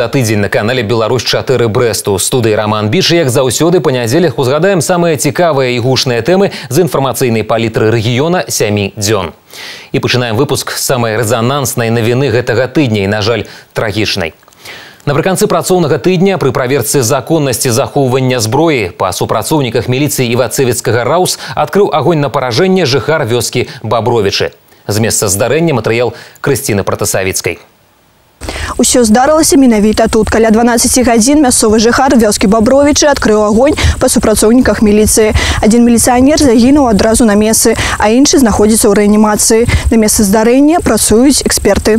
за тыдзень на канале «Беларусь-4 Брэсту». Студыі Роман Біч, як заўсёды, панядзелях узгадаем самыя цікавыя і гучныя тэмы з інфармацыйнай палітры рэгіёна 7 дзён. І пачынаем выпуск з самай рэзананснай навіны гэтага тыдня і, на жаль, трагічнай. Напрыканцы працоўнага тыдня пры праверцы законнасці захоўвання зброі па супрацоўніках міліцыі Івацевіцкага РАУС адкрыў агонь на паражэнне жыхар вёскі Бабровічы. З месца здарэння матэрыял Крысціны Пратасавіцкай. Усё здарылася менавіта тут. Каля 12 гадзін мясцовы жыхар вёскі Бабровічы адкрыў агонь па супрацоўніках міліцыі. Адзін міліцыянер загінуў адразу на месцы, а іншы знаходзіцца ў рэанімацыі. На месцы здарэння працуюць эксперты.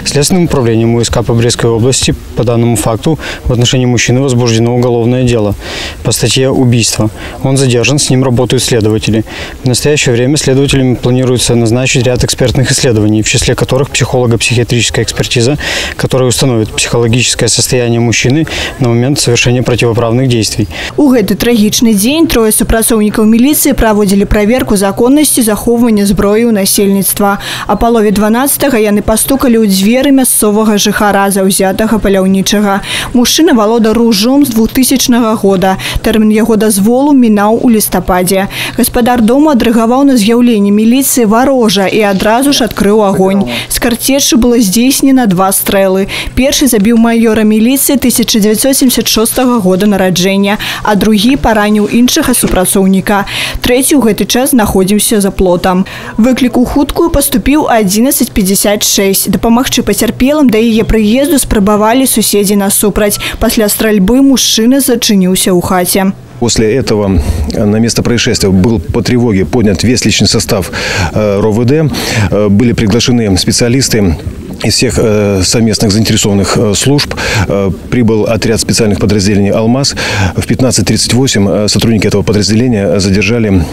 Следственным управлением УСК по Брестской области по данному факту в отношении мужчины возбуждено уголовное дело по статье «Убийство». Он задержан, с ним работают следователи. В настоящее время следователями планируется назначить ряд экспертных исследований, в числе которых психолого-психиатрическая экспертиза, которая установит психологическое состояние мужчины на момент совершения противоправных действий. У гэты трагічны дзень трое супрацоўнікаў міліцыі праводзілі праверку законнасці захоўвання зброі ў насельніцтва. А палове 12-го яны пастукалі ў дзверы мясцовага жыхара заўзятага паляўнічага. Мужчына валодаў ружом з 2000 года. Тэрмін яго дазволу мінаў у лістападзе. Гаспадар дому адрэагаваў на з'яўленне міліцыі варожа і адразу ж адкрыў агонь. З карцечы было здзейснена 2 стрэлы. Першы забіў майора міліцыі 1976 года нараджэння, а другі параніў іншага супрацоўніка. Трэці ў гэты час знаходзіўся за плотам. Выклік у хуткую паступіў 11:56. Дапамагчы пацярпелым да яе прыезду спрабавалі суседзі насупраць. Пасля стральбы мужчына зачыніўся ў хаце. После этого на место происшествия был по тревоге поднят весь личный состав РОВД. Были приглашены специалисты из всех совместных заинтересованных служб. Прибыл отряд специальных подразделений «Алмаз». В 15:38 сотрудники этого подразделения задержали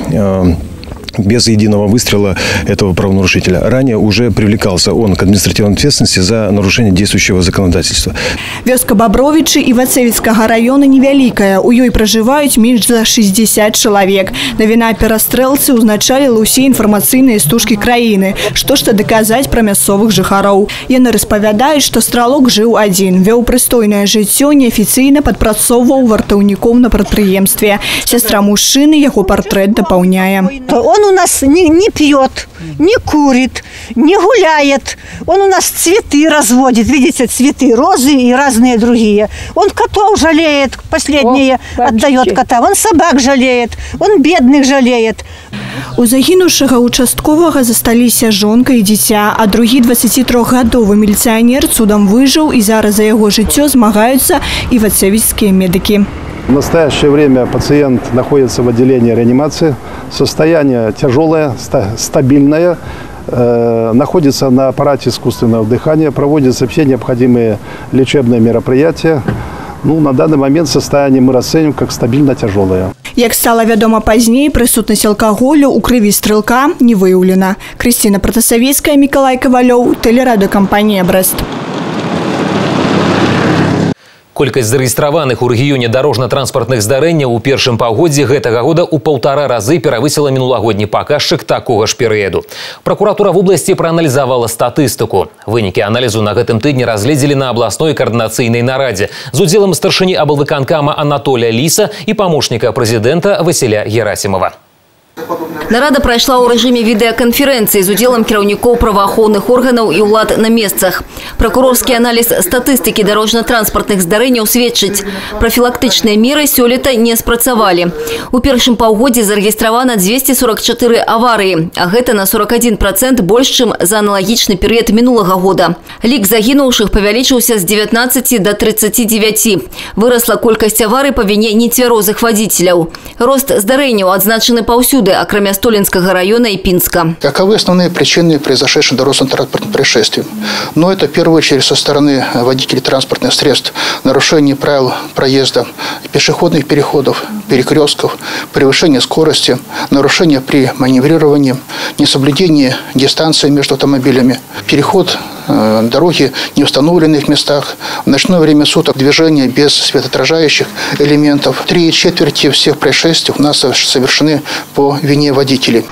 без единого выстрела этого правонарушителя. Ранее уже привлекался он к административной ответственности за нарушение действующего законодательства. Вёска Бабровічы Івацевіцкага района невялікая. У ёй пражываюць менш за 60 чалавек. Навіна перастрэлцы ўзначаліла ўсе інфармацыйныя стужкі краіны. Што ж даказаць пра мясцовых жыхароў. Яны распавядаюць, што стралок жыў адзін, вёў прыстойнае жыццё, неафіцыйна падпрацоўваў вартаўніком на прадпрыемстве. Сястра мужчыны яго партрэт дапаўняе. Он у нас не пьет, не курит, не гуляет. Он у нас цветы разводит. Видите, цветы, розы и разные другие. Он котов жалеет, последние отдает котам. Он собак жалеет, он бедных жалеет. У загінуўшага участковага засталіся жонка і дзіця, а другі 23-гадовы міліцыянер цудам выжыў і зараз за яго жыццё змагаюцца івацевіцкія медыкі. В настоящее время пациент находится в отделении реанимации. Состояние тяжелое, стабильное. Находится на аппарате искусственного дыхания. Проводятся все необходимые лечебные мероприятия. На данный момент состояние мы расценим как стабильно тяжелое. Як стала вядома пазней, прысутнасць алкаголю ў крыві стрэлка не выяўлена. Крысціна Пратасавіцкая, Мікалай Кавалёў, тэлерадыёкампанія «Брэст». Колькасць зарэгістраваных у рэгіёне дарожна-транспартных здарэнняў у першым паўгоддзі гэтага года ў 1,5 разы перавысіла мінулагодні паказчык такога ж перыяду. Пракуратура вобласці прааналізавала статыстыку. Вынікі аналізу на гэтым тыдні разгледзелі на абласной каардынацыйнай нарадзе з удзелам старшыні аблвыканкама Анатолія Ліса і памочніка прэзідэнта Васіля Герасімова. Нарада прайшла ў рэжыме відэаканферэнцыі з удзелам кіраўнікоў праваахоўных органаў і ўлад на месцах. Пракурорскі аналіз статыстыкі дарожна-транспартных здарэнняў сведчыць, прафілактычныя меры сёлета не спрацавалі. У першым паўгоддзі зарэгістравана 244 аварыі, а гэта на 41% больш, чым за аналагічны перыяд мінулага года. Лік загінуўшых павялічыўся з 19 до 39. Вырасла колькасць аварый па віне нецвярозых вадзіцеляў. Рост здарэнняў адзначаны паўсюды, акрамя Столинского района и Пинска. Каковы основные причины произошедших дорожно-транспортных происшествий? Но это в первую очередь со стороны водителей транспортных средств нарушение правил проезда, пешеходных переходов, перекрестков, превышение скорости, нарушение при маневрировании, несоблюдение дистанции между автомобилями, переход дороги не установлены в местах, в ночное время суток движение без светоотражающих элементов. 3/4 всех происшествий у нас совершены по вине водителей.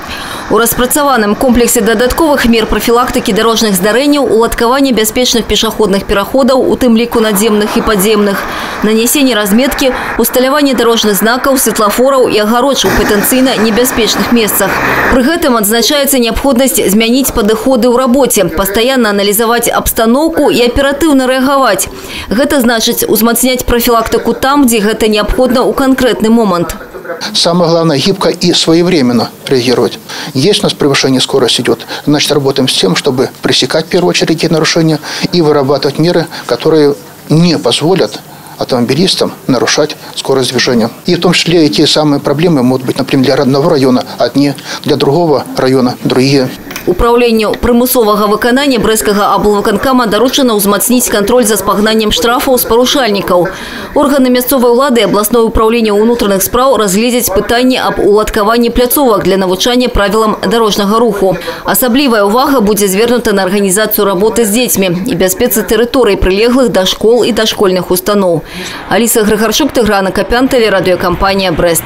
У распрацаваным комплексе додатковых мер профилактики дорожных здарэнняў, уладкавання бяспечных пешаходных пераходаў, у тым ліку надземных і падземных, нанесение разметки, усталяванне дорожных знаков, светлофоров и агароч у потенційна небяспечных месцах. При гэтым адзначаецца необходимость змяніць падыходы ў рабоце, постоянно анализовать обстановку и оперативно реагировать. Гэта значит узмацняць профилактику там, где гэта необходимо у конкретный момент. Самое главное, гибко и своевременно реагировать. Есть у нас превышение скорости идет, значит, работаем с тем, чтобы пресекать в первую очередь эти нарушения и вырабатывать меры, которые не позволят автомобилистам нарушать скорость движения. И в том числе эти самые проблемы могут быть, например, для одного района одни, для другого района другие. Управлению прымусовага выканання Брэсцкага аблвыканкама доручено узмацніць контроль за спагнаннем штрафаў з парушальнікаў. Органы мясцовай улады и областное управление унутраных спраў разгледзяць пытанне об уладкаванні пляцовак для навучання правилам дорожного руху. Асаблівая увага будзе звернута на организацию работы с детьми и бяспецы тэрыторый, прилеглых до школ и дошкольных установ. Алиса Грыгарчук, Тыгран Акопян, телерадиокомпания «Брест».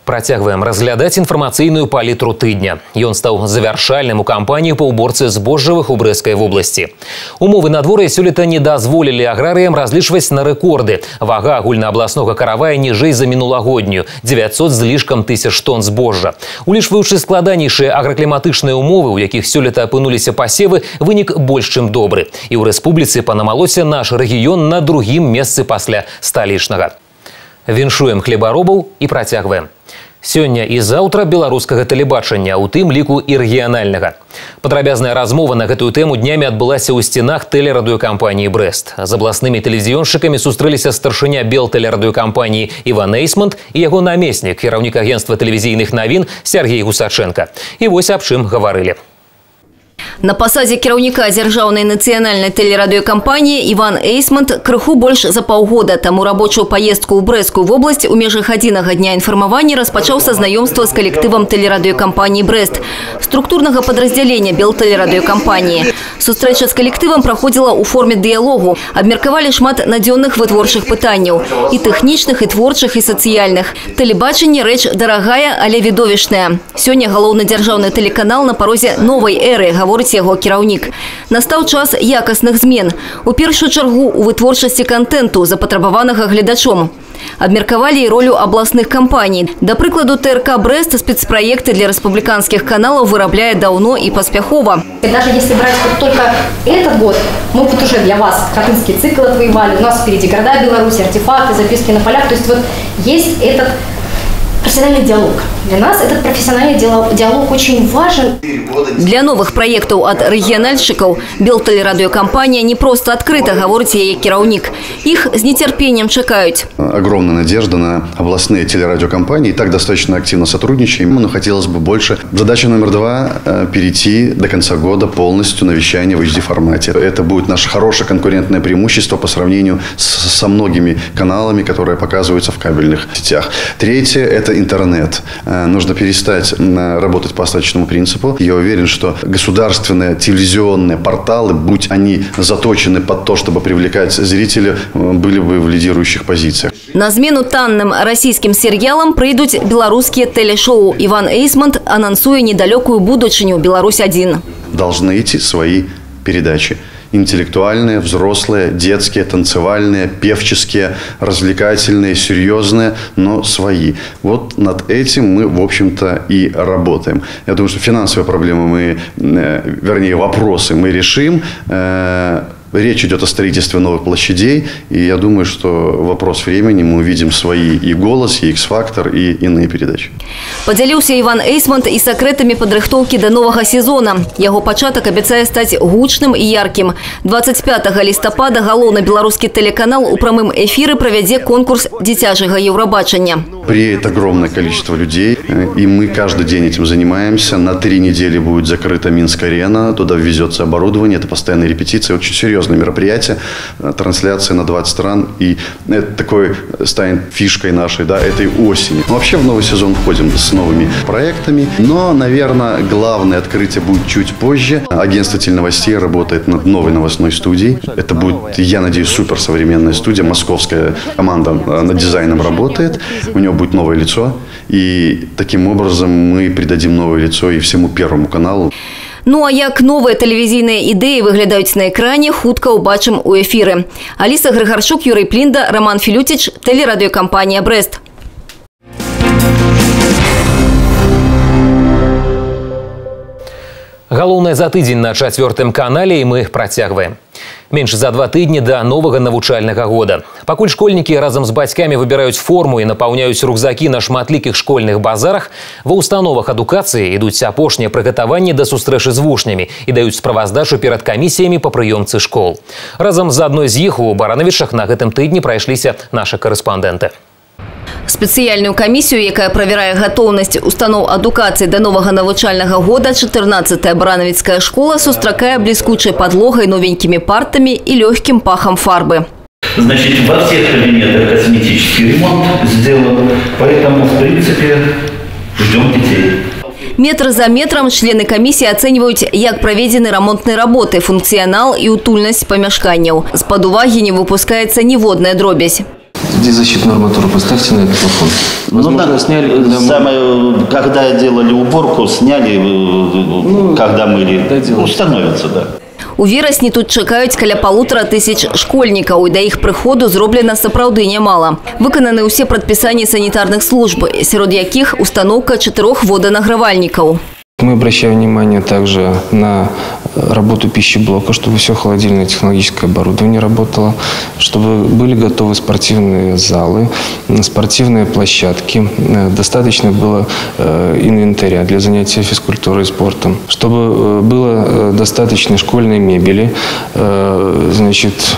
Працягваем разглядаць інфармацыйную палітру тыдня. Ён стаў завяршальным у кампаніі па ўборцы збожжавых у Брэсцкай вобласці. Умовы надвор'я сёлета не дазволілі аграрыям разлічваць на рэкорды. Вага агульнаабласнога каравая ніжэй за мінулагоднюю – 900 з лішкам тысяч тонн збожжа. Улічваючы складанейшыя агракліматычныя умовы, у якіх сёлета апынуліся пасевы, вынік больш чым добры. І ў рэспубліцы панамалося наш рэгіён на другім месцы пасля сталічнага. Віншуем хлебаробаў і працягваем. Сёння і заўтра беларускага тэлебачання, у тым ліку і рэгіянальнага. Падрабязная размова на гэтую тэму днямі адбылася ў сценах тэлерадыёкампаніі «Брэст». З абласнымі тэлевізіёншчыкамі сустрэліся старшыня белтэлерадыёкампаніі Іван Эйсмонт і яго намеснік, кіраўнік агенцтва тэлевізійных навін Сергей Гусаченко. І вось аб чым гаварылі. На пасадзе кіраўніка дзяржаўнай нацыянальнай тэлерадыёкампаніі Іван Эйсмонт крыху больш за паўгода таму рабочую паездку ў Брэсцкую вобласць у межах адзінага дня інфармавання распачаў са знаёмства з калектывам тэлерадыёкампаніі «Брэст», структурнага падраздзялення белтэлерадыёкампаніі. Сустрэча з калектывам праходзіла ў форме дыялогу. Абмеркавалі шмат надзённых вытворчых пытанняў – і тэхнічных, і творчых, і сацыяльных. Тэлебачанне – рэч дарагая, але відовішная. Сёння галоўны дзяржаўны тэлеканал на парозе новай эры, гаворыць яго кіраўнік. Настаў час якасных змен. У першую чаргу у вытворчасці контенту, запатрабаванага гледачом. Абмеркавалі і ролю абласных кампаній. Да прыкладу, ТРК «Брэст» спецпроекты для республиканских каналов вырабляет давно и поспехово. Даже если брать вот только этот год, мы вот уже для вас Хатынский цикл отвоевали, у нас впереди города Беларуси, артефакты, записки на полях. То есть вот есть этот профессиональный диалог. Для нас этот профессиональный диалог очень важен. Для новых проектов от региональщиков белтэлерадыёкампания не просто открыта, говорит яе кіраўнік. Их с нетерпением чекают. Огромная надежда на областные телерадиокомпании. И так достаточно активно сотрудничаем, но хотелось бы больше. Задача номер 2 – перейти до конца года полностью на вещание в HD-формате. Это будет наше хорошее конкурентное преимущество по сравнению со многими каналами, которые показываются в кабельных сетях. Третье – это интернет. Нужно перестать работать по остаточному принципу. Я уверен, что государственные телевизионные порталы, будь они заточены под то, чтобы привлекать зрителей, были бы в лидирующих позициях. На змену танным российским сериалам прийдут белорусские телешоу. Иван Эйсмонт анонсует недалекую будущую «Беларусь-1». Должны идти свои передачи. Интеллектуальные, взрослые, детские, танцевальные, певческие, развлекательные, серьезные, но свои. Вот над этим мы, в общем-то, и работаем. Я думаю, что финансовые проблемы вопросы мы решим. Речь идет о строительстве новых площадей, и я думаю, что вопрос времени мы увидим свои и «Голос», и «X-Factor», и иные передачи. Поделился Иван Эйсмонт и секретами подрыхтовки до нового сезона. Его початок обещает стать гучным и ярким. 25 листопада галоўны белорусский телеканал у прямым эфире проведет конкурс дзіцячага Евробачення. Приедет огромное количество людей, и мы каждый день этим занимаемся. На 3 недели будет закрыта Минск-арена, туда ввезется оборудование, это постоянные репетиции, очень серьезно. серьезное мероприятие, трансляция на 20 стран. И это такой станет фишкой нашей, да, этой осени. Но вообще в новый сезон входим с новыми проектами. Но, наверное, главное открытие будет чуть позже. Агентство теленовостей работает над новой новостной студией. Это будет, я надеюсь, суперсовременная студия. Московская команда над дизайном работает. У него будет новое лицо. И таким образом мы придадим новое лицо и всему Первому каналу. Ну а як новые телевизійные идеи выглядят на экране, хутка убачим у эфиры. Алиса Григорчук, Юрий Плинда, Роман Филютич, телерадиокомпания «Брест». Галоўнае за тыдзень на 4-м канале, і мы працягваем. Менш за 2 тыдні да новага навучальнага года. Пакуль школьнікі разам з бацькамі выбіраюць форму і напаўняюць рюкзакі на шматлікіх школьных базарах, ва установах адукацыі ідуць апошнія прыгатаванні да сустрэчы з вучнямі і даюць справаздачу перад камісіямі па прыёмцы школ. Разам з адной з іх у Баранавічах на гэтым тыдні прайшліся нашы карэспандэнты. Спецыяльную камісію, якая правярае гатоўнасць устаноў адукацыі да новага навучальнага года, 14-я Баранавіцкая школа сустракае бліскучай падлогай, новенькімі партамі і лёгкім пахам фарбы. Значит, во всех кабинетах косметический ремонт сделан, поэтому, в принципе, ждем детей. Метр за метром члены камісіі ацэньваюць, як праведзены рамонтныя работы, функцыянал і утульнасць памяшканняў. З-пад увагі не выпускаецца ніводная дробязь. Где защитную арматуру? Поставьте на этот плафон. Возможно, да, сняли... Самое, когда делали уборку, сняли, когда мыли. Установится, да. У верасні тут чакаюць каля 1500 школьнікаў, і да іх прыходу зроблена сапраўды нямала. Выкананы ўсе прадпісанні санітарных служб, сярод якіх установка 4 водонагравальнікаў. Мы обращаем внимание также на работу пищеблока, чтобы все холодильное технологическое оборудование работало, чтобы были готовы спортивные залы, спортивные площадки, достаточно было инвентаря для занятия физкультурой и спортом, чтобы было достаточно школьной мебели, значит,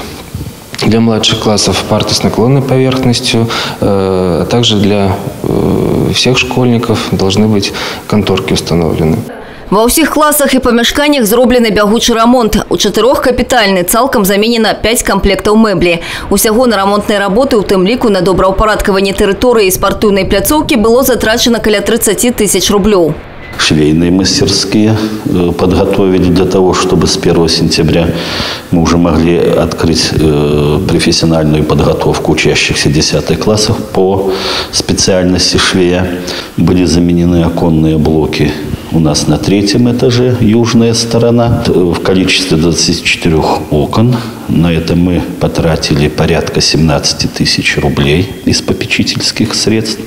для младших классов парты с наклонной поверхностью, а также для всех школьников должны быть конторки установлены. Ва ўсіх класах і памяшканнях зроблены бягучы рамонт. У 4 капітальны цалкам заменена 5 камплектаў мэблі. Усяго на рамонтныя работы, у тым ліку на добраўпарадкаванне тэрыторыі і спартыўнай пляцоўкі было затрачена каля 30 000 рублёў. Швейные мастерские подготовили для того, чтобы с 1 сентября мы уже могли открыть профессиональную подготовку учащихся 10 классов по специальности швея. Были заменены оконные блоки у нас на 3-м этаже, южная сторона, в количестве 24 окон. На это мы потратили порядка 17 000 рублей из попечительских средств.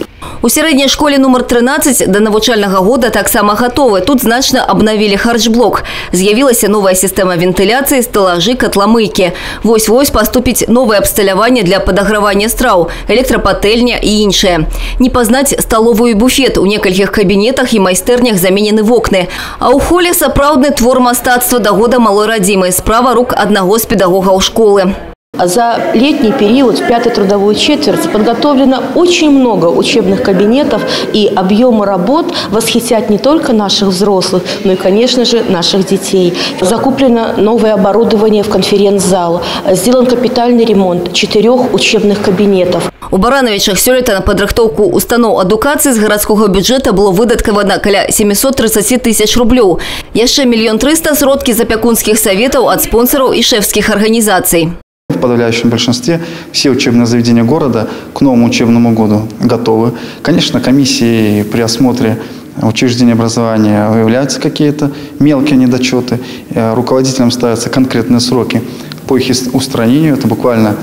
У сярэдняй школе номер 13 да навучальнага года таксама гатовы. Тут значна абнавілі харчблок. З'явілася новая сістэма вентыляцыі, стэлажы, катламыйкі. Вось-вось паступіць новае абсталяванне для падагравання страў, электрапатэльня і іншае. Не пазнаць сталовую і буфет. У некалькіх кабінетах і майстэрнях заменены вокны. А ў холе сапраўдны твор мастацтва да года малой радзімы. Справа рук аднаго з педагогаў школы. За летний период, в 5-ю трудовую четверть, подготовлено очень много учебных кабинетов, и объемы работ восхитят не только наших взрослых, но и, конечно же, наших детей. Закуплено новое оборудование в конференц-зал, сделан капитальный ремонт 4 учебных кабинетов. У Баранавічах сёлета на падрыхтоўку устаноў адукацыі з гарадскога бюджэта было выдаткавана каля 730 000 рублёў. Яшчэ 1 300 000 сродкі з апякунскіх саветаў ад спонсораў і шэфскіх арганізацый. В подавляющем большинстве все учебные заведения города к новому учебному году готовы. Конечно, комиссии при осмотре учреждений образования выявляются какие-то мелкие недочеты. Руководителям ставятся конкретные сроки по их устранению. Это буквально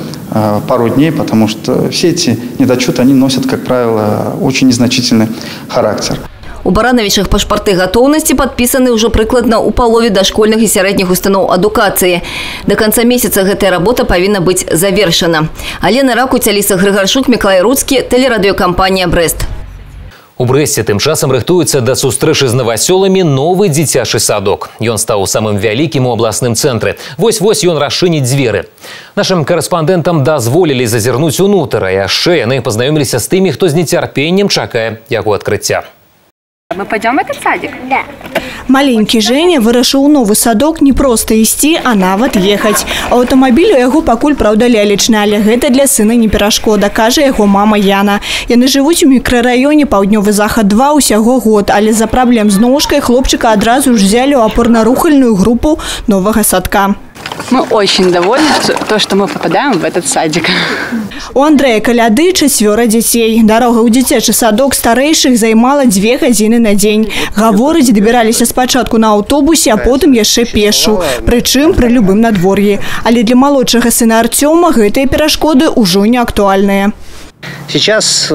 пару дней, потому что все эти недочеты, они носят, как правило, очень незначительный характер. У Баранавічах пашпарты гатоўнасці падпісаны ўжо прыкладна ў палове дашкольных і сярэдніх устаноў адукацыі. До конца месяца гэтая работа павінна быць завершана. Алена Ракуць, Аліса Грыгарчук, Мікалай Руцкі, телерадыёкампанія «Брест». У Брэсце тым часам рыхтуецца да сустрэчы з навасёламі новы дзіцячы садок. Ён стаў самым вялікім у абласным цэнтры. Вось-вось ён расчыніць дзверы. Нашым карэспандэнтам дазволілі зазірнуць унутр, а яшчэ яны пазнаёміліся з тымі, хто з нецярпеннем чакае яго адкрыцця. Мы пойдем в этот садик? Да. Маленький Женя вырашыў у новы садок не просто ісці, а нават ехаць. Аўтамабіль у яго пакуль, праўда, лялечны, але гэта для сына не перашкода, кажа яго мама Яна. Яны жывуць у мікрараёне Паўднёвы Захад 2 усяго год, але за праблем з ножкай хлопчыка адразу ж взяли ў апорна-рухальную групу новага садка. Мы очень довольны, что мы попадаем в этот садик. У Андрэя Каляды 4 дзяцей. Дарога ў дзіцячы садок старэйшых займала 2 гадзіны на дзень. Гаворыць, дабіраліся спачатку на аўтобусе, а потым яшчэ пешу. Прычым пры любым надвор'і. Але для малодшага сына Артёма гэтыя перашкоды ўжо не актуальныя. Сейчас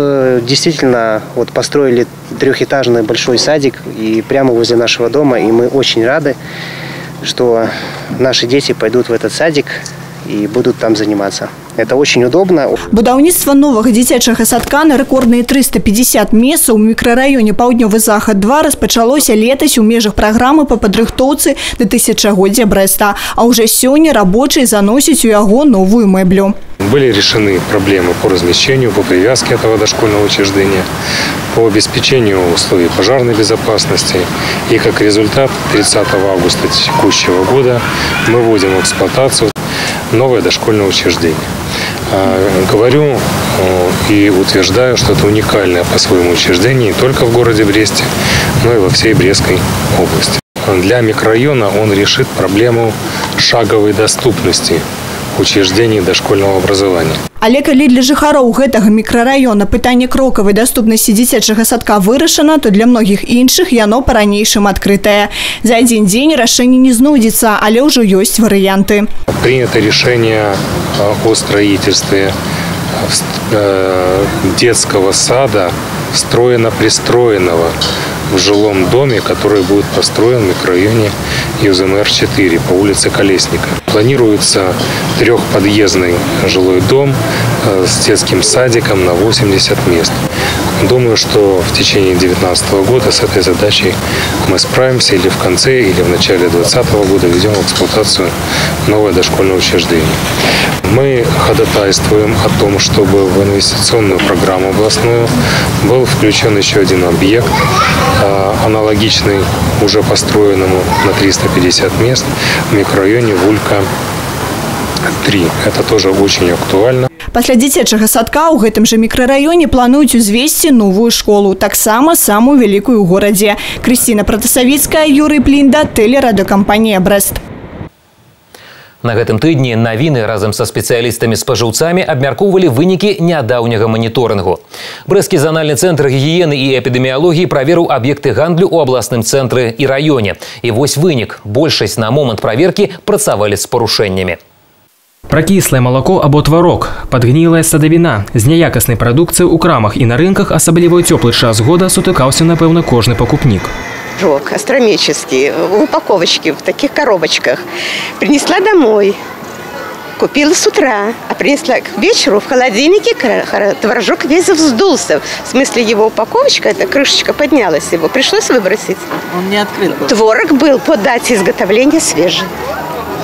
действительно построили 3-этажный большой садик и прямо возле нашего дома, и мы очень рады, что наши дети пойдут в этот садик и будут там заниматься. Это очень удобно. Будаўніцтва новага дзіцячага садка на рэкордныя 350 месцаў у мікрараёне Паўднёвы Захад 2 распачалося летась у межах праграмы па падрыхтоўцы да тысячагоддзя Брэста, а уже сёння рабочие заносяць у яго новую мэблю. Были решены проблемы по размещению, по привязке этого дошкольного учреждения, по обеспечению условий пожарной безопасности. И как результат 30 августа текущего года мы вводим в эксплуатацию новое дошкольное учреждение. Говорю и утверждаю, что это уникальное по своему учреждение не только в городе Бресте, но и во всей Брестской области. Для микрорайона он решит проблему шаговой доступности учреждений дошкольного образования. Але калі для жыхароў гэтага мікрараёна пытанне крокавай даступнасці дзіцячага садка вырашана, то для многіх іншых яно па-ранейшым адкрытае. За один дзень рашэнне не знойдзецца, але ўжо ёсць варыянты. Принято решение о строительстве детского сада, встроено-пристроенного в жилом доме, который будет построен в микрорайоне ЮЗМР-4 по улице Колесника. Планируется 3-подъездный жилой дом с детским садиком на 80 мест. Думаю, что в течение 2019 года с этой задачей мы справимся или в конце, или в начале 2020 года введем в эксплуатацию новое дошкольное учреждение. Мы ходатайствуем о том, чтобы в инвестиционную программу областную был включен еще один объект, аналогичный уже построенному на 350 мест в микрорайоне Вулька-3. Это тоже очень актуально. Пасля дзіцячага садка ў гэтым жа мікрараёне плануюць узвесці новую школу, таксама самую вялікую ў горадзе. Крысціна Пратасавіцкая, Юрый Плінда, тэлерадыёкампанія «Брэст». На гэтым тыдні навіны разам са спецыялістамі-спажыўцамі абмяркоўвалі вынікі нядаўняга маніторынгу. Брэсцкі занальны цэнтр гігіены і эпідэміялогіі праверыў аб'екты гандлю ў абласным цэнтры і раёне. І вось вынік. Большасць на момант праверкі працавалі з парушэннямі. Пракіслае малако або тварок, падгнілая садавіна. З няякаснай прадукцыяй у крамах і на рынках, асабліва ў цёплы час года, сутыкаўся, напэўна, кожны пакупнік. Рог астрономический, в упаковочке, в таких коробочках. Принесла домой, купила с утра, а принесла к вечеру в холодильнике, творожок весь вздулся. В смысле, его упаковочка, эта крышечка поднялась, его пришлось выбросить. Он не открыт был. Творог был по дате изготовления свежий.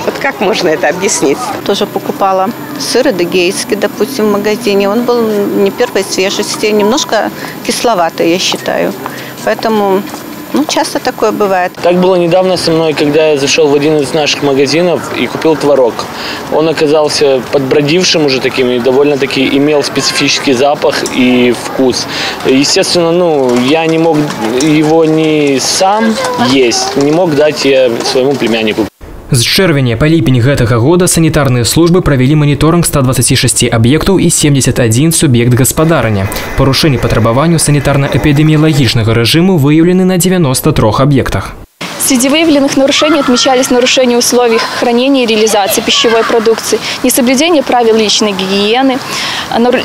Вот как можно это объяснить? Тоже покупала сыр адыгейский, допустим, в магазине. Он был не первой свежести, немножко кисловатый, я считаю. Поэтому... часто такое бывает. Так было недавно со мной, когда я зашел в один из наших магазинов и купил творог. Он оказался подбродившим уже таким и довольно-таки имел специфический запах и вкус. Естественно, я не мог его ни сам есть, не мог дать я своему племяннику. З чэрвеня па ліпень гэтага года санітарныя службы правялі маніторынг 126 аб'ектаў і 71 суб'ект гаспадарання. Парушэнні патрабаванню санітарна-эпидемиологичного режиму выявлены на 93 объектах. Среди выявленных нарушений отмечались нарушения условий хранения и реализации пищевой продукции, несоблюдение правил личной гигиены,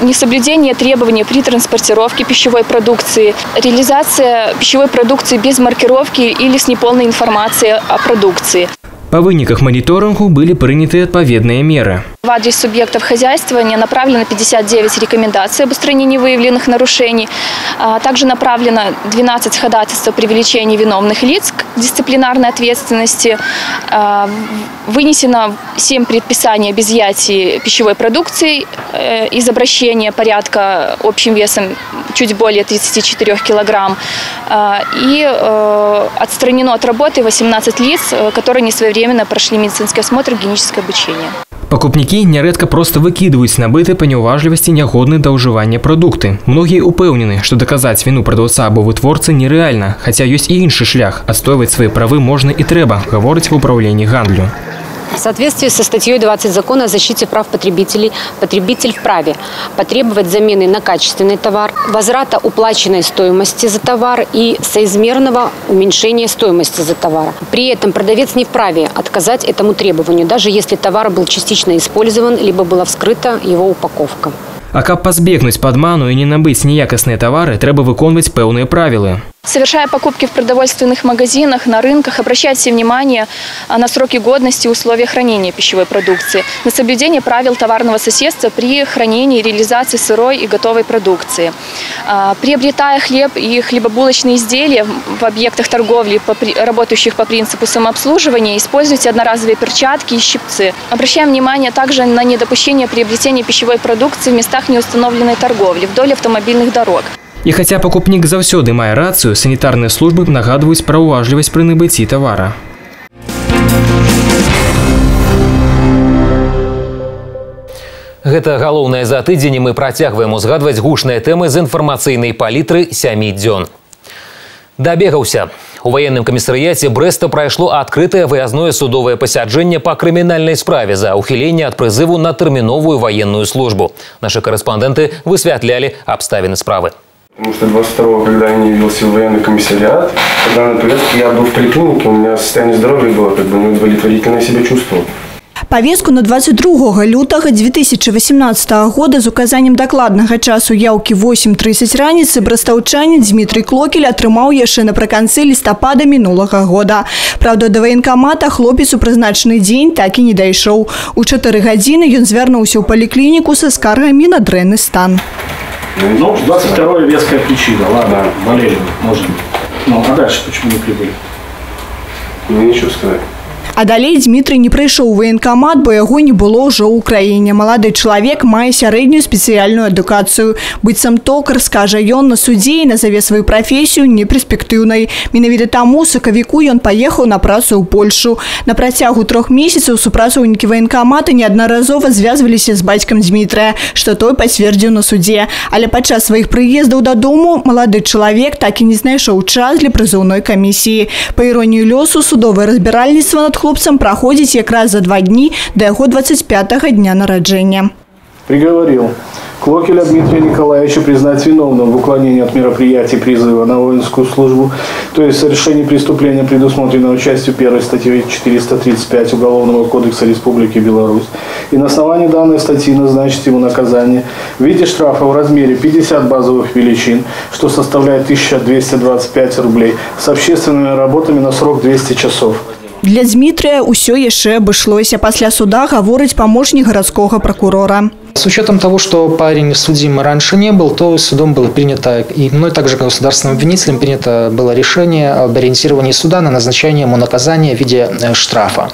несоблюдение требований при транспортировке пищевой продукции, реализация пищевой продукции без маркировки или с неполной информацией о продукции. По выніках моніторингу были приняты адпаведныя меры. В адрес субъектов хозяйствования направлено 59 рекомендаций об устранении выявленных нарушений. Также направлено 12 ходатайств о привлечении виновных лиц к дисциплинарной ответственности. Вынесено 7 предписаний об изъятии пищевой продукции из обращения порядка общим весом чуть более 34 килограмм. И отстранено от работы 18 лиц, которые несвоевременно прошли медицинский осмотр и гигиеническое обучение. Пакупнікі нярэдка проста выкідваюць набыты па няўважлівасці нягодныя да ўжывання прадукты. Многія ўпэўнены, што даказаць віну прадаўца або вытворцы нерэальна, хаця ёсць і іншы шлях. Адстойваць свае правы можна і трэба, гаворыць в управлении гандлю. В соответствии со статьей 20 Закона о защите прав потребителей, потребитель вправе потребовать замены на качественный товар, возврата уплаченной стоимости за товар и соизмерного уменьшения стоимости за товар. При этом продавец не вправе отказать этому требованию, даже если товар был частично использован, либо была вскрыта его упаковка. А каб пазбегнуць падману и не набыць неякасныя товары, трэба выконваць пэўныя правілы. Совершая покупки в продовольственных магазинах, на рынках, обращайте внимание на сроки годности и условия хранения пищевой продукции, на соблюдение правил товарного соседства при хранении и реализации сырой и готовой продукции. Приобретая хлеб и хлебобулочные изделия в объектах торговли, работающих по принципу самообслуживания, используйте одноразовые перчатки и щипцы. Обращаем внимание также на недопущение приобретения пищевой продукции в местах неустановленной торговли, вдоль автомобильных дорог. І хаця пакупнік заўсёды мае рацыю, санітарныя службы нагадваюць пра ўважлівасць пры набыцці тавара. Гэта галоўнае за тыдзень, і мы працягваем узгадваць гучныя тэмы з інфармацыйнай палітры 7 дзён. Дабегаўся. У военным камісарыяце Брэста прайшло адкрытае выязное судовае пасяджэнне па крымінальнай справе за ухіленне ад прызыву на тэрміновую военную службу. Нашы карэспандэнты высвятлялі абставіны справы. Потому что 22-го, когда я не явился в военный комиссариат, когда на повестке я был в поликлинике, у меня состояние здоровья было, неудовлетворительно себя чувствовал. Повестку на 22 лютага 2018 года з указаннем дакладнага часу яўкі 8:30 раніцы брастаўчанін Дмітрый Клокель атрымаў яшчэ напрыканцы лістапада мінулага года. Праўда, да ваенкамата хлопец у прызначаны дзень так і не дайшоў. У 4 гадзіны ён звярнуўся ў паліклініку са скаргамі на дрэнны стан. Ну, 22-я веская причина. Ладно, болели, может быть. Ну, а дальше почему не прибыли? Мне нечего сказать. А далей Дмітрый не прыйшоў у ваенкамат, бо яго не было ўжо ў краіне. Малады чалавек мае сярэднюю спецыяльную адукацыю. Быццам токар, скажа ён на судзе і назаве сваю прафесію неперспектыўнай. Менавіта таму сакавіку ён паехаў на працу ў Польшу. На працягу 3 месяцаў супрацоўнікі ваенкамата неаднаразова звязваліся з бацькам Дмітрая, што той пацвердзіў на судзе. Але падчас сваіх прыездаў дадому малады чалавек так і не знайшоў час для прызыўной камісіі. Па іронію лёсу, судовае разбіральніцтва над хлопцам праходзіць якраз за 2 дні да яго 25-го дня нараджэння. Приговорил Клокеля Дмитрия Николаевича признать виновным в уклонении от мероприятий призыва на воинскую службу, то есть совершении преступления, предусмотренного частью 1 статьи 435 Уголовного кодекса Республики Беларусь, и на основании данной статьи назначить ему наказание в виде штрафа в размере 50 базовых величин, что составляет 1225 рублей, с общественными работами на срок 200 часов. Для Дмитрия ўсё яшчэ абышлося. Пасля суда гаворыць памочнік гарадскога прокурора. С учетом того, что парень судим раньше не был, то судом было принято, и мной также государственным обвинителем принято было решение об ориентировании суда на назначение ему наказания в виде штрафа.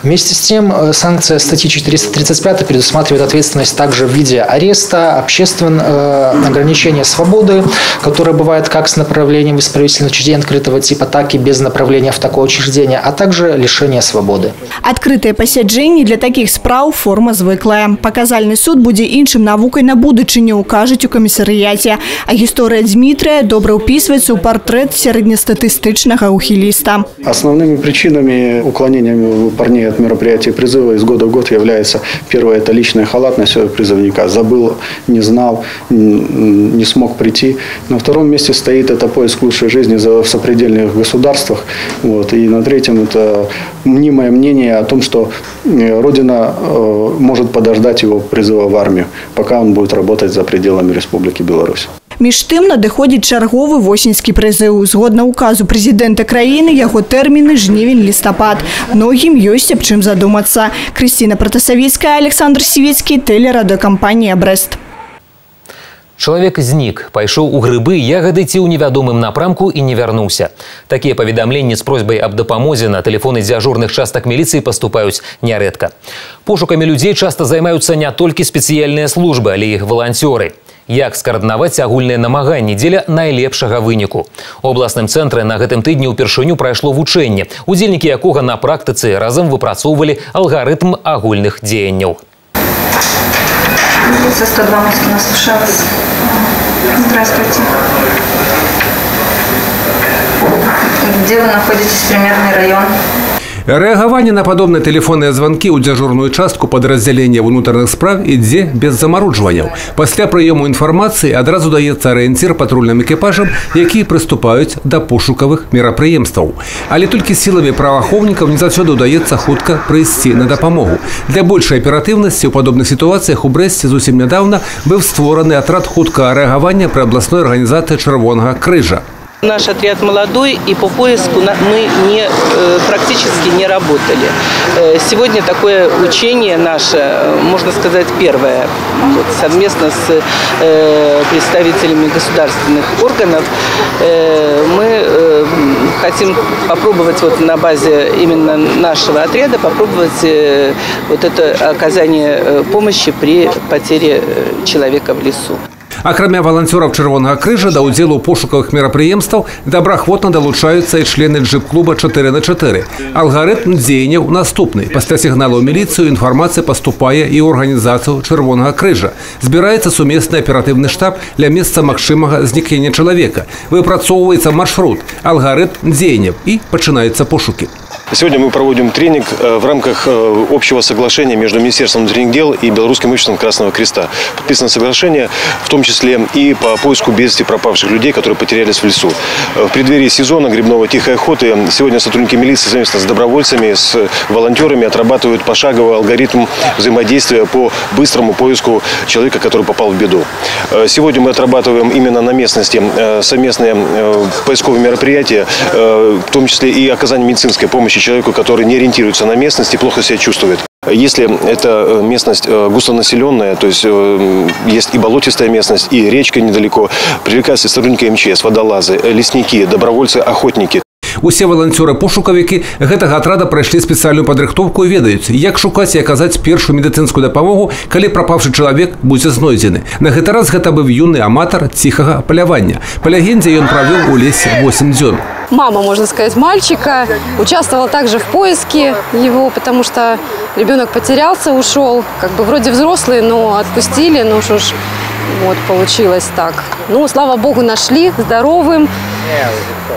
Вместе с тем, санкция статьи 435 предусматривает ответственность также в виде ареста, общественного ограничения свободы, которое бывает как с направлением в исправительное учреждение открытого типа, так и без направления в такое учреждение, а также лишение свободы. Адкрытыя пасяджэнні для такіх спраў форма звыклая. Паказальны суд будзе іншым навукай на будучыню, кажуць у камісарыяце. А гісторыя Дмітрия добра ўпісваецца ў партрэт сярэднестатыстычнага ухилиста. Основными причинами уклонения парней от мероприятий призыва из года в год является: первое – это личная халатность призывника. Забыл, не знал, не смог прийти. На втором месте стоит это поиск лучшей жизни в сопредельных государствах. Вот. И на третьем – это мнимое мнение о том, что Родина может подождать его призыва в армию, пока он будет работать за пределами Республики Беларусь. Між тым надыходзіць чарговы восеньскі прызыў. Згодна указу прэзідэнта краіны, яго тэрміны жнівень-лістапад. Многім ёсць аб чым задумацца. Крысціна Пратасавіцкая, Александр Сівецкі, тэлерадыёкампанія «Брэст». Чалавек знік, пайшоў у грыбы, ягады ці ў невядомым напрамку і не вярнуўся. Такія паведамленні з просьбай аб дапамозе на тэлефоны дзяжурных частак міліцыі паступаюць нярэдка. Пошукамі людзей часта займаюцца не толькі спецыяльныя службы, але і валанцёры. Як скаардынаваць агульныя намаганні дзеля найлепшага выніку? У абласным цэнтры на гэтым тыдні ўпершыню прайшло вучэнне, удзельнікі якога на практыцы разам выпрацоўвалі алгарытм агульных дзеянняў. Милиция 102 Москвы, нас слушаю вас. Здравствуйте. Где вы находитесь, примерный район? Рэагаванне на падобныя тэлефонныя званкі ў дзяжурную частку падраздзялення ўнутраных справ ідзе без замаруджванняў. Пасля прыёму інфармацыі адразу даецца арыенцір патрульным экіпажам, якія прыступаюць да пошукавых мерапрыемстваў. Але толькі сіламі праваахоўнікаў не заўсёды ўдаецца хутка прыйсці на дапамогу. Для большай аператыўнасці ў падобных сітуацыях у Брэсце зусім нядаўна быў створаны атрад хуткага рэагавання пры абласной арганізацыі Чырвонага крыжа. Наш отряд молодой, и по поиску мы практически не работали. Сегодня такое учение наше, можно сказать, первое, совместно с представителями государственных органов. Мы хотим попробовать на базе именно нашего отряда попробовать это оказание помощи при потере человека в лесу. Акрамя валанцёраў Чырвонага крыжа да ўдзелу ў пошукавых мерапрыемстваў добраахвотна далучаюцца і члены джип-клуба 4×4. Алгарытм дзеянняў наступны. Пасля сігналу ў міліцыю інфармацыя паступае і ў арганізацыю Чырвонага крыжа. Збіраецца сумесны аператыўны штаб для месца магчымага знікнення чалавека. Выпрацоўваецца маршрут, алгарытм дзеянняў і пачынаюцца пошукі. Сегодня мы проводим тренинг в рамках общего соглашения между Министерством внутренних дел и Белорусским обществом Красного Креста. Подписано соглашение, в том числе и по поиску без вести пропавших людей, которые потерялись в лесу. В преддверии сезона грибного тихой охоты сегодня сотрудники милиции совместно с добровольцами, с волонтерами отрабатывают пошаговый алгоритм взаимодействия по быстрому поиску человека, который попал в беду. Сегодня мы отрабатываем именно на местности совместные поисковые мероприятия, в том числе и оказание медицинской помощи человеку, который не ориентируется на местность и плохо себя чувствует. Если эта местность густонаселенная, то есть есть и болотистая местность, и речка недалеко, привлекаются сотрудники МЧС, водолазы, лесники, добровольцы, охотники. Усе валанцёры-пошукавікі гэтага атрада прайшлі спецыяльную падрыхтоўку і ведаюць, як шукаць і аказаць першую медыцынскую дапамогу, калі прапаўшы чалавек будзе знойдзены. На гэты раз гэта быў юны аматар ціхага палявання. Па легендзе ён правёў у лесе 8 дзён. Мама, можно сказать, мальчика участвовала также в поиске его, потому что ребенок потерялся, ушел. Как бы вроде взрослый, но отпустили, ну что ж, вот получилось так. Ну, слава богу, нашли, здоровым.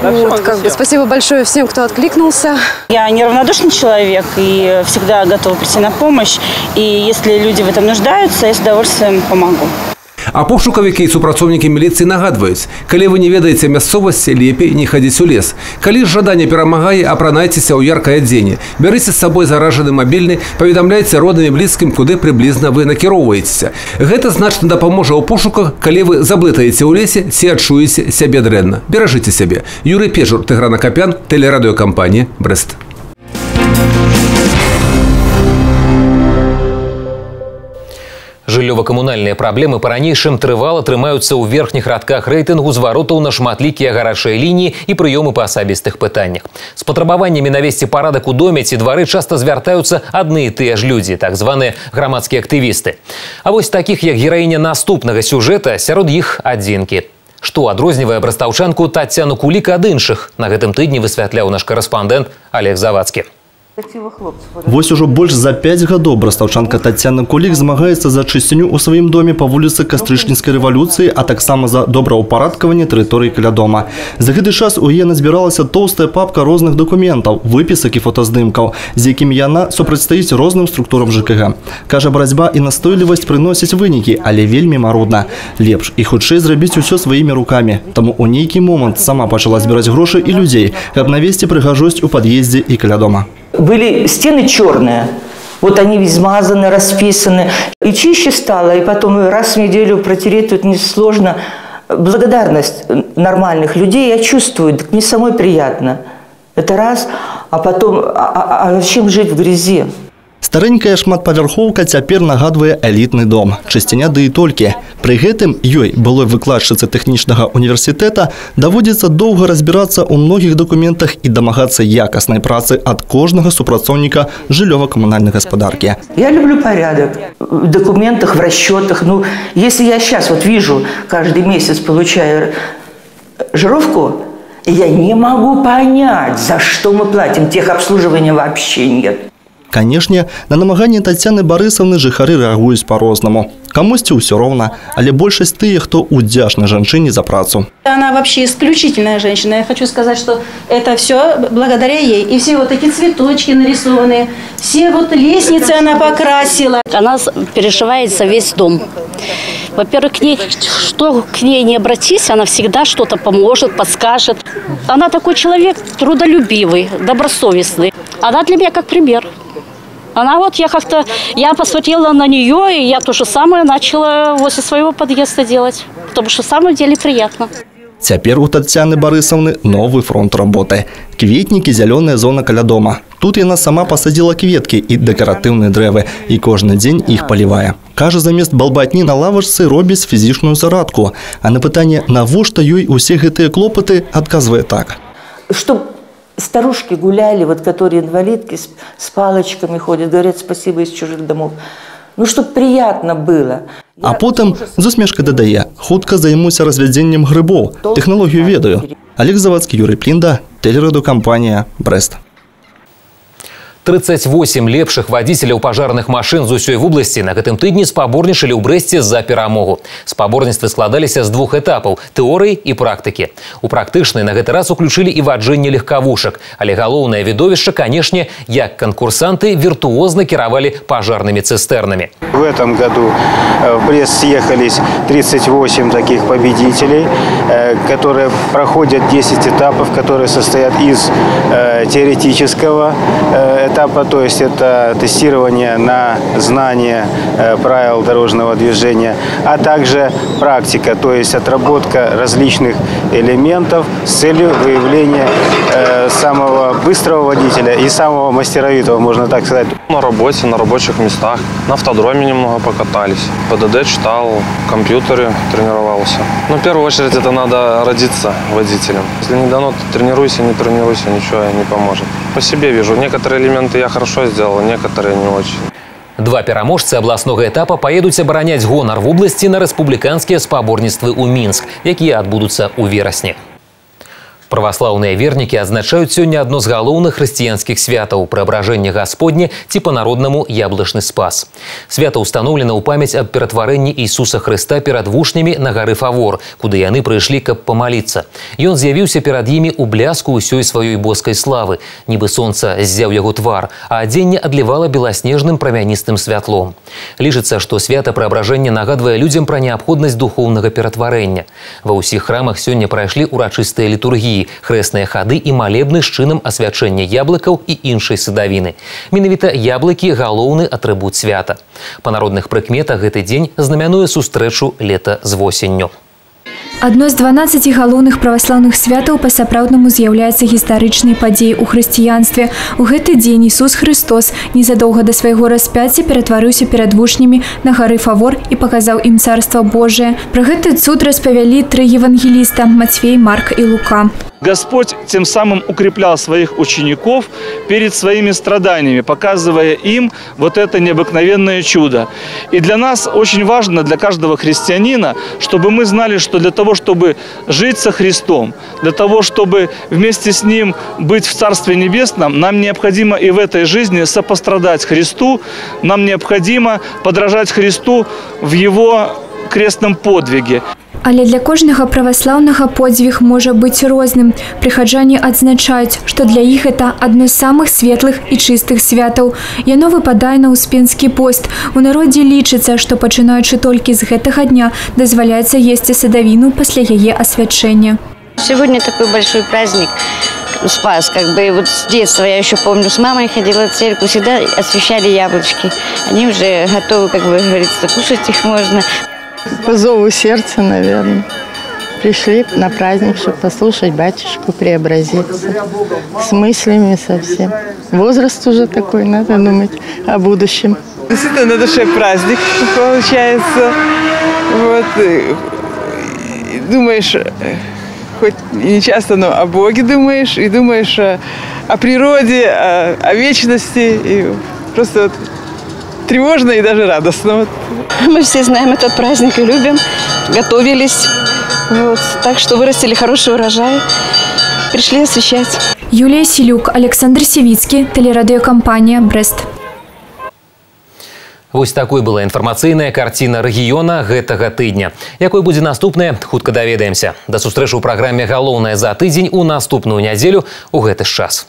Вот, как бы, спасибо большое всем, кто откликнулся. Я неравнодушный человек и всегда готова прийти на помощь. И если люди в этом нуждаются, я с удовольствием помогу. А пошукавікі і супрацоўнікі міліцыі нагадваюць, калі вы не ведаеце мясцовасці, лепей не хадзіць у лес. Калі ж жаданне перамагае, апранайцеся ў яркае адзенне. Бярыце з сабой заражаны мабільны, паведамляйце родным і блізкім, куды прыблізна вы накіроўваецеся. Гэта значна дапаможа ў пошуках, калі вы заблытаеце ў лесе ці адчуеце сябе дрэнна. Беражыце сябе. Юрый Пежур, Тыгран Акапян, тэлерадыёкампанія «Брэст». Жыллёва-камунальныя праблемы па-ранейшым трывала трымаюцца ў верхніх радках рэйтынгу зваротаў на шматлікія гарачыя лініі і прыёмы па асабістых пытаннях. З патрабаваннямі навесці парадак у доме ці двары часта звяртаюцца адны і тыя ж людзі, так званыя грамадскія актывісты. А вось такіх, як гераіня наступнага сюжэта, сярод іх адзінкі. Што адрознівае брастаўчанку Таццяну Кулік ад іншых? На гэтым тыдні высвятляў наш карэспандэнт Олег Завадскі. Вось ужо больш за 5 гадоў брастаўчанка Таццяна Кулік змагаецца за чысціню ў сваім доме па вуліцы Кастрычніцкай рэвалюцыі, а таксама за добраўпарадкаванне тэрыторыі каля дома. За гэты час у яе назбіралася тоўстая папка розных дакументаў, выпісак і фотаздымкаў, з якімі яна супрацьстаіць розным структурам ЖКГ. Кажа, барацьба і настойлівасць прыносяць вынікі, але вельмі марудна. Лепш і хутчэй зрабіць усё сваімі рукамі. Таму ў нейкі момант сама пачала збіраць грошы і людзей, каб навесці прыгажосць у пад'ездзе і каля дома. Были стены черные, вот они измазаны, расписаны. И чище стало, и потом раз в неделю протереть тут несложно. благодарность нормальных людей я чувствую, так мне самой приятно. Это раз, а потом, а зачем жить в грязи? Старенькая шматпавярхоўка цяпер нагадвае элітны дом. Чысціня ды і толькі. Пры гэтым ёй, былой выкладчыцы тэхнічнага універсітэта, даводзіцца доўга разбірацца ў многіх дакументах і дамагацца якаснай працы ад кожнага супрацоўніка жыллёва-камунальнай гаспадаркі. Я люблю порядок в документах, в расчетах. Ну, если я сейчас вот вижу, каждый месяц получаю жировку, я не могу понять, за что мы платим. Техобслуживания вообще нет. Канешне, на намаганні Тацяны Барысаўны жыхары рэагуюць па-рознаму. Камусьці ўсё роўна, але большасць тыя, хто удзячны жанчыне за працу. Она вообще исключительная женщина. Я хочу сказать, что это все благодаря ей. И все вот эти цветочки нарисованные, все вот лестницы она покрасила. Она перешивается весь дом. Во-первых, что к ней не обратись, она всегда что-то поможет, подскажет. Она такой человек трудолюбивый, добросовестный. Она для меня как пример. Она вот, я посмотрела на нее, и я то же самое начала возле своего подъезда делать. Потому что в самом деле приятно. Цяпер у Тацяны Барысаўны новый фронт работы. Кветнікі, зялёная зона каля дома. Тут яна сама пасадзіла кветкі і дэкаратыўныя дрэвы, і кожны дзень іх палівае. Кажа, замест балбатні на лавачцы робіць фізічную зарадку. А на пытанне, навошта ёй усе гэтыя клопаты, адказвае так. Чтоб старушки гуляли, вот которые инвалидки с палочками ходят, говорят спасибо из чужих домов. Ну, чтобы приятно было. А потым з усмешкай дадае, хутка займуся развядзеннем грыбоў. Тэхналогію ведаю. Олег Завадскі, Юрий Плінда, тэлерадыёкампанія «Брэст». 38 лепшых водителяў пажарных машын з усёй вобласці на гэтым тыдні спаборнічалі ў Брэсце за перамогу. Спаборніцтвы складаліся з двух этапаў – тэорыі і практыкі. У практычнай на гэты раз уключылі і ваджэнне легкавушак. Але галоўнае відовішча, канешне, як канкурсанты віртуозна кіравалі пажарнымі цыстэрнамі. В этом году в Брест съехались 38 таких победителей, которые проходят 10 этапов, которые состоят из теоретического этапа, то есть это тестирование на знание правил дорожного движения, а также практика, то есть отработка различных элементов с целью выявления самого быстрого водителя и самого мастеровитого, можно так сказать. На работе, на рабочих местах, на автодроме немного покатались, ПДД читал, в компьютере тренировался. Но в первую очередь это надо родиться водителем. Если не дано, то тренируйся, ничего не поможет. По себе вижу, некоторые элементы я хорошо сделал, некоторые не очень. Два пераможцы абласнога этапа поедуць абараняць гонар в области на рэспубліканскія спаборніцтвы ў Мінск, якія адбудуцца ў верасні. Праваслаўныя вернікі адзначаюць сёння адно з галоўных хрысціянскіх святаў – Преображэнне Гасподне ці па-народнаму Яблычны Спас. Свята ўстаноўлена ў памяць аб ператварэнні Ісуса Хрыста перад вучнямі на гары Фавор, куды яны прыйшлі, каб памаліцца. Ён з'явіўся перад імі ў бляску ўсёй сваёй боскай славы. Нібы сонца ззяў яго твар, а адзенне адлівала беласнежным прамяністым святлом. Лічыцца, што свята Преображэння нагадвае людзям пра неабходнасць духоўнага ператварэння. Ва ўсіх храмах сёння прайшлі ўрачыстыя літургіі, хрэсныя хады і малебны з чынам асвячэння яблыкаў і іншай садавіны. Менавіта яблыкі – галоўны атрыбут свята. Па народных прыкметах гэты дзень знамянуе сустрэчу лета з восенню. Адно з 12 галоўных праваслаўных святаў па-сапраўднаму з'яўляецца гістарычнай падзеяй у хрысціянстве. У гэты дзень Ісус Христос незадоўга да свайго распяцця ператварыўся перад вучнямі на гары Фавор і паказаў ім царства Божие. Пра гэты цуд распавялі 3 евангеліста – Матфей, Марк і Лука. Господь тем самым укреплял своих учеников перед своими страданиями, показывая им вот это необыкновенное чудо. И для нас очень важно, для каждого христианина, чтобы мы знали, что для того, чтобы жить со Христом, для того, чтобы вместе с Ним быть в Царстве Небесном, нам необходимо и в этой жизни сопострадать Христу, нам необходимо подражать Христу в Его крестном подвиге. Але для кожнага праваслаўнага подзвіг можа быць розным. Прыхаджане адзначаюць, што для іх это адно з самых светлых і чыстых святаў. Яно выпадае на Успенскі пост. У народзе лічыцца, што пачынаючы толькі з гэтага дня дазваляецца есці садавіну пасля яе асвячэння. Сегодня такой большой праздник. Спас, вот с детства, я еще помню, с мамой ходила в церковь, всегда освещали яблочки. Они уже готовы, говорится, кушать их можно. По зову сердца, наверное. Пришли на праздник, чтобы послушать батюшку, преобразиться. С мыслями совсем. Возраст уже такой, надо думать о будущем. Действительно, на душе праздник получается. Вот. Думаешь, хоть не часто, но о Боге думаешь, и думаешь о природе, о вечности. И просто вот тревожно и даже радостно. Мы все знаем этот праздник и любим, готовились. Вот. Так что вырастили хороший урожай. Пришли освещать. Юлия Селюк, Александр Севицкий, телерадиокомпания «Брест». Вось такой была информацыйная картина рэгіёна гэтага тыдня. Якой будзе наступная, хутка даведаемся. Да сустрэчы ў праграме «Галоўнае за тыдзень» у наступную нядзелю ў гэты ж час.